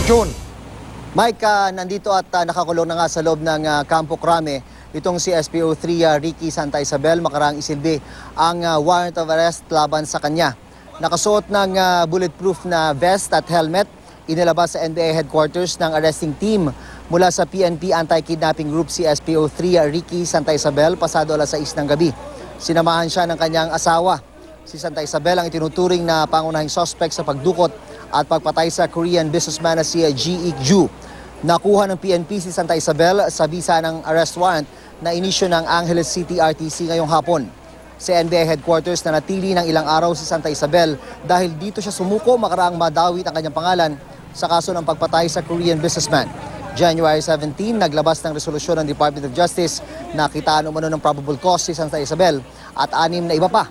June. Mike, nandito at nakakulong na nga sa loob ng Campo Crame itong si SPO3 Ricky Santa Isabel. Makaraang isilbi ang warrant of arrest laban sa kanya. Nakasuot ng bulletproof na vest at helmet, inilabas sa NBI headquarters ng arresting team mula sa PNP Anti-Kidnapping Group si SPO3 Ricky Santa Isabel pasado alas 6 ng gabi. Sinamahan siya ng kanyang asawa. Si Santa Isabel ang itinuturing na pangunahing suspect sa pagdukot at pagpatay sa Korean businessman na si Ji Ik-ju. Nakuha ng PNP si Santa Isabel sa bisa ng arrest warrant na inisyo ng Angeles City RTC ngayong hapon. Sa NBI headquarters na natili ng ilang araw si Santa Isabel dahil dito siya sumuko makaraang madawit ang kanyang pangalan sa kaso ng pagpatay sa Korean businessman. January 17, naglabas ng resolusyon ng Department of Justice na kitaan umano ng probable cause si Santa Isabel at 6 na iba pa.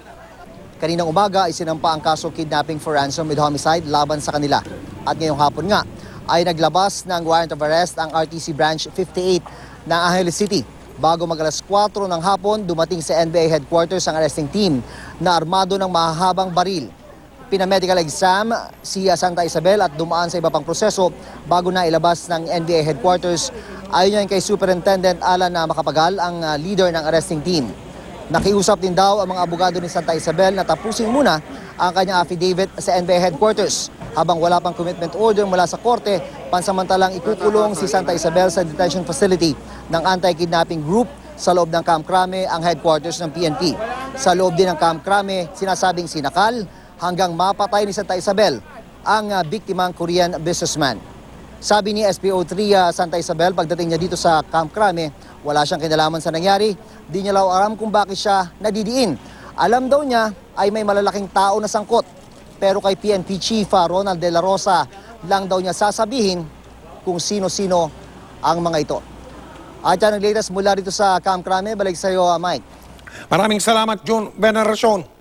Kaninang umaga, isinampa ang kaso kidnapping for ransom with homicide laban sa kanila. At ngayong hapon nga, ay naglabas ng warrant of arrest ang RTC Branch 58 ng Angeles City. Bago mag-alas 4 ng hapon, dumating sa NBI headquarters ang arresting team na armado ng mahahabang baril. Pinamedical exam si Santa Isabel at dumaan sa iba pang proseso bago na ilabas ng NBI headquarters. Ayon yan kay Superintendent Alan na Makapagal, ang leader ng arresting team. Nakiusap din daw ang mga abogado ni Santa Isabel na tapusin muna ang kanyang affidavit sa NBI headquarters. Habang wala pang commitment order mula sa korte, pansamantalang ikukulong si Santa Isabel sa detention facility ng Anti-Kidnapping Group sa loob ng Camp Crame, ang headquarters ng PNP. Sa loob din ng Camp Crame, sinasabing sinakal hanggang mapatay ni Santa Isabel ang biktimang Korean businessman. Sabi ni SPO3 Santa Isabel, pagdating niya dito sa Camp Crame, wala siyang kinalaman sa nangyari. Di niya raw alam kung bakit siya nadidiin. Alam daw niya ay may malalaking tao na sangkot. Pero kay PNP Chief Ronald De La Rosa lang daw niya sasabihin kung sino-sino ang mga ito. At yan ang latest mula dito sa Camp Crame. Balik sa iyo, Mike. Maraming salamat, June Veneracion.